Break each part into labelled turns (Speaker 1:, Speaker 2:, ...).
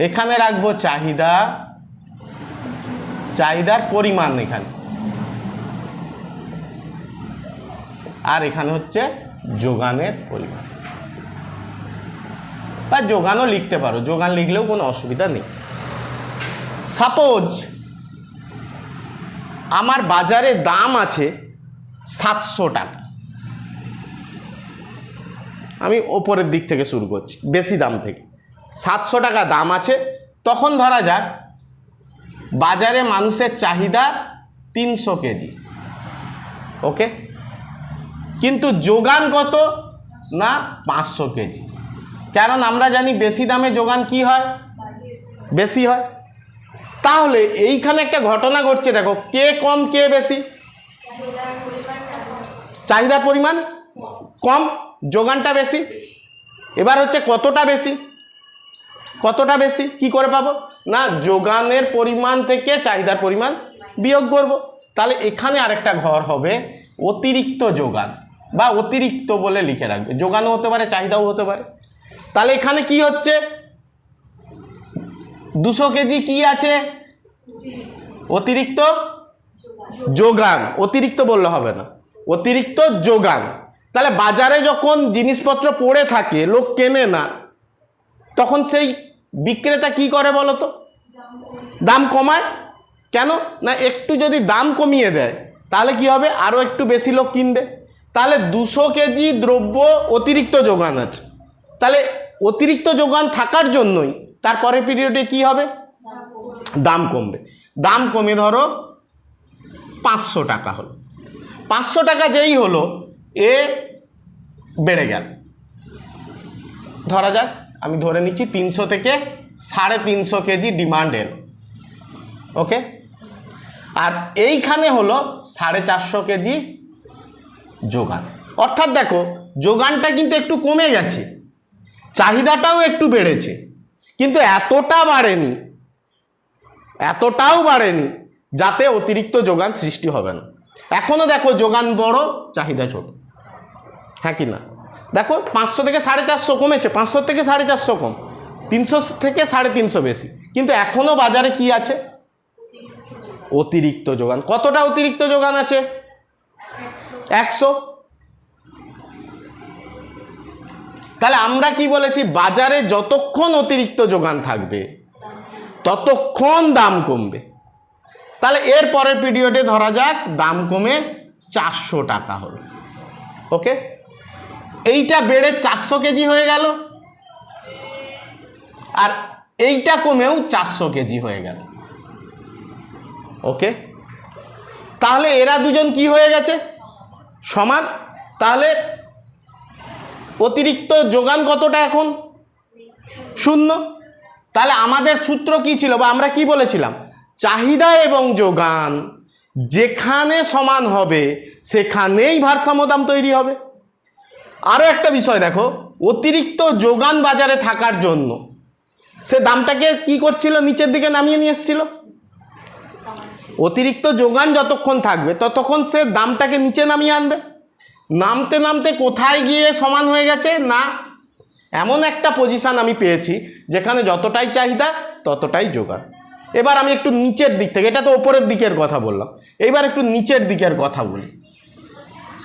Speaker 1: এখানে রাখবো চাহিদা, চাহিদার পরিমাণ এখানে, আর এখানে হচ্ছে যোগানের পরিমাণ, বা যোগানও লিখতে পারো, যোগান লিখলেও কোনো অসুবিধা নেই। সাপোজ আমার বাজারে দাম আছে 700 টাকা, আমি ওপরের দিক থেকে শুরু করছি, বেশি দাম থেকে। 700 টাকা দাম আছে, তখন ধরা যাক বাজারে মানুষের চাহিদা 300 কেজি, ওকে, কিন্তু যোগান কত না 500 কেজি। কারণ আমরা জানি বেশি দামে যোগান কি হয়, বেশি হয়। তাহলে এইখানে একটা ঘটনা ঘটছে, দেখো কে কম কে বেশি, চাহিদার পরিমাণ কম, যোগানটা বেশি। এবার হচ্ছে কতটা বেশি, কতটা বেশি কি করে পাবো না, যোগানের পরিমাণ থেকে চাহিদার পরিমাণ বিয়োগ করব। তাহলে এখানে আরেকটা ঘর হবে অতিরিক্ত যোগান, বা অতিরিক্ত বলে লিখে রাখবে, যোগানও হতে পারে চাহিদাও হতে পারে। তাহলে এখানে কি হচ্ছে 200 কেজি কি আছে, অতিরিক্ত যোগান, অতিরিক্ত বললে হবে না, অতিরিক্ত যোগান। তাহলে বাজারে যখন জিনিসপত্র পড়ে থাকে, লোক কেনে না, তখন সেই বিক্রেতা কি করে বলো তো, দাম কমায়। কেন না, একটু যদি দাম কমিয়ে দেয় তাহলে কি হবে, আরও একটু বেশি লোক কিনবে। তাহলে 200 কেজি দ্রব্য অতিরিক্ত যোগান আছে, তাহলে অতিরিক্ত যোগান থাকার জন্যই তারপরের পিরিয়ডে কি হবে, দাম কমবে। দাম কমে ধরো 500 টাকা হলো, 500 টাকা যেই হলো এ বেড়ে গেল, ধরা যাক আমি ধরে নিচ্ছি 300 থেকে 350 কেজি ডিমান্ড এলো, ওকে, আর এইখানে হলো 450 কেজি যোগান। অর্থাৎ দেখো যোগানটা কিন্তু একটু কমে গেছে, চাহিদাটাও একটু বেড়েছে, কিন্তু এতটাও বাড়েনি যাতে অতিরিক্ত যোগান সৃষ্টি হবে না। এখনো দেখো যোগান বড়, চাহিদা ছোট, হ্যাঁ কি না? দেখো 500 থেকে 450 কমেছে, 500 থেকে 450 কম, 300 থেকে 350 বেশি, কিন্তু এখনো বাজারে কি আছে, অতিরিক্ত যোগান। কতটা অতিরিক্ত যোগান আছে, 100। তাহলে আমরা কি বলেছি, বাজারে যতক্ষণ অতিরিক্ত যোগান থাকবে ততক্ষণ দাম কমবে। তাহলে এর পরের পিরিয়ডে ধরা যাক দাম কমে 400 টাকা হলো, ওকে, এইটা বেড়ে 400 কেজি হয়ে গেল, আর এইটা কমেও 400 কেজি হয়ে গেল, ওকে। তাহলে এরা দুজন কি হয়ে গেছে, সমান। তাহলে অতিরিক্ত যোগান কতটা এখন, 0। তাহলে আমাদের সূত্র কি ছিল, বা আমরা কি বলেছিলাম, চাহিদা এবং যোগান যেখানে সমান হবে সেখানেই ভারসাম্য দাম তৈরি হবে। আরও একটা বিষয় দেখো, অতিরিক্ত যোগান বাজারে থাকার জন্য সে দামটাকে কি করছিল, নিচের দিকে নামিয়ে নিয়ে এসেছিল। অতিরিক্ত যোগান যতক্ষণ থাকবে ততক্ষণ সে দামটাকে নিচে নামিয়ে আনবে, নামতে নামতে কোথায় গিয়ে সমান হয়ে গেছে না, এমন একটা পজিশন আমি পেয়েছি যেখানে যতটাই চাহিদা ততটাই যোগান। এবার আমি একটু নিচের দিক থেকে, এটা তো ওপরের দিকের কথা বললাম, এইবার একটু নিচের দিকের কথা বলি।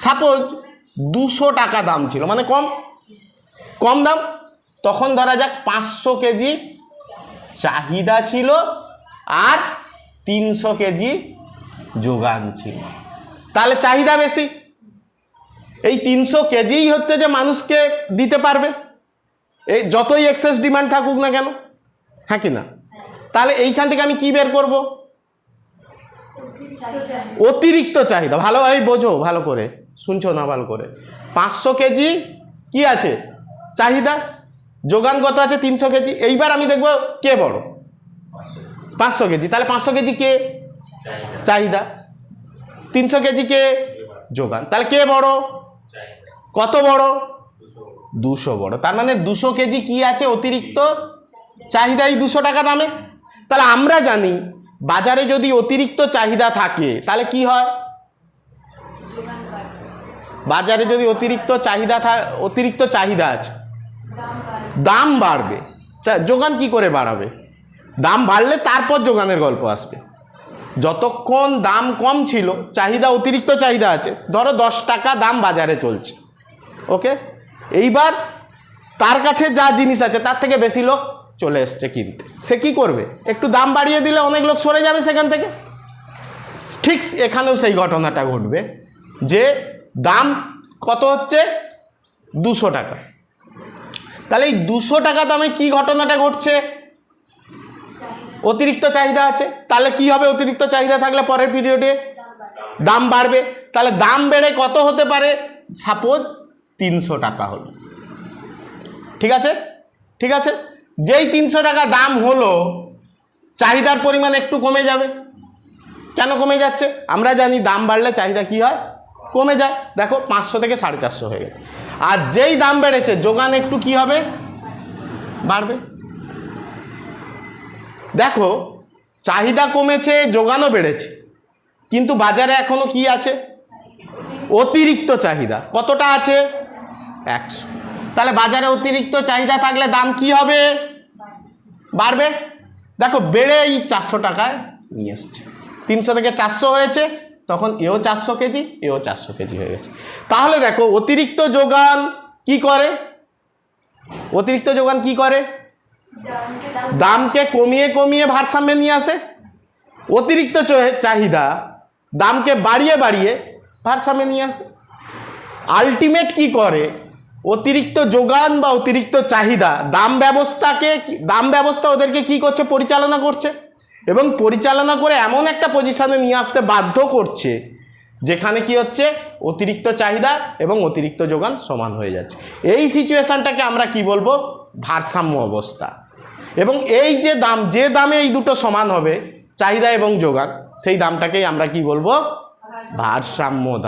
Speaker 1: সাপোজ 200 টাকা দাম ছিল, মানে কম দাম, তখন ধরা যাক 500 কেজি চাহিদা ছিল আর 300 কেজি যোগান ছিল। তাহলে চাহিদা বেশি, এই 300 কেজিই হচ্ছে যে মানুষকে দিতে পারবে, এই যতই এক্সেস ডিমান্ড থাকুক না কেন, হ্যাঁ কি না? তাহলে এইখান থেকে আমি কি বের করব, অতিরিক্ত চাহিদা। ভালোভাবে বোঝো, ভালো করে শুনছো না ভালো করে। 500 কেজি কি আছে চাহিদা, যোগান কত আছে 300 কেজি। এইবার আমি দেখব কে বড়, 500 কেজি। তাহলে 500 কেজি কে চাহিদা, 300 কেজি কে যোগান। তাহলে কে বড়, কত বড়, 200 বড়। তার মানে 200 কেজি কি আছে অতিরিক্ত চাহিদা এই 200 টাকা দামে। তাহলে আমরা জানি বাজারে যদি অতিরিক্ত চাহিদা থাকে তাহলে কি হয়, বাজারে যদি অতিরিক্ত চাহিদা আছে দাম বাড়বে, যোগান কি করে বাড়াবে, দাম বাড়লে তারপর যোগানের গল্প আসবে। যতক্ষণ দাম কম ছিল, চাহিদা অতিরিক্ত চাহিদা আছে, ধরো 10 টাকা দাম বাজারে চলছে, ওকে, এইবার তার কাছে যা জিনিস আছে তার থেকে বেশি লোক চলে এসছে কিনতে, সে কি করবে? একটু দাম বাড়িয়ে দিলে অনেক লোক সরে যাবে সেখান থেকে। ঠিক এখানেও সেই ঘটনাটা ঘটবে যে দাম কত হচ্ছে 200 টাকা, তাহলে এই 200 টাকা দামে কি ঘটনাটা ঘটছে? অতিরিক্ত চাহিদা আছে, তাহলে কি হবে? অতিরিক্ত চাহিদা থাকলে পরের পিরিয়ডে দাম বাড়বে, তাহলে দাম বেড়ে কত হতে পারে? সাপোজ 300 টাকা হলো, ঠিক আছে, ঠিক আছে, যেই 300 টাকা দাম হলো চাহিদার পরিমাণ একটু কমে যাবে। কেন কমে যাচ্ছে? আমরা জানি দাম বাড়লে চাহিদা কি হয়? কমে যায়। দেখো 500 থেকে 450 হয়ে গেছে। আর যেই দাম বেড়েছে যোগান একটু কি হবে? বাড়বে। দেখো চাহিদা কমেছে, যোগানও বেড়েছে, কিন্তু বাজারে এখনো কি আছে? অতিরিক্ত চাহিদা। কতটা আছে? 100। তাহলে বাজারে অতিরিক্ত চাহিদা থাকলে দাম কি হবে? বাড়বে। দেখো বেড়ে এই 400 টাকায় নিয়ে এসছে, 300 থেকে 400 হয়েছে, তখন এও 400 কেজি, এও 400 কেজি হয়ে গেছে। তাহলে দেখো অতিরিক্ত যোগান কি করে? অতিরিক্ত যোগান কি করে? দামকে কমিয়ে কমিয়ে ভারসাম্যে নিয়ে আসে। অতিরিক্ত চাহিদা দামকে বাড়িয়ে বাড়িয়ে ভারসাম্যে নিয়ে আসে। আলটিমেট কি করে? অতিরিক্ত যোগান বা অতিরিক্ত চাহিদা দাম ব্যবস্থা ওদেরকে কি করছে? পরিচালনা করছে, এবং পরিচালনা করে এমন একটা পজিশনে নিয়ে আসতে বাধ্য করছে যেখানে কি হচ্ছে? অতিরিক্ত চাহিদা এবং অতিরিক্ত যোগান সমান হয়ে যাচ্ছে। এই সিচুয়েশনটাকে আমরা কি বলবো? ভারসাম্য অবস্থা। এবং এই যে দামে এই দুটো সমান হবে, চাহিদা এবং যোগান, সেই দামটাকেই আমরা কি বলবো? ভারসাম্য দাম।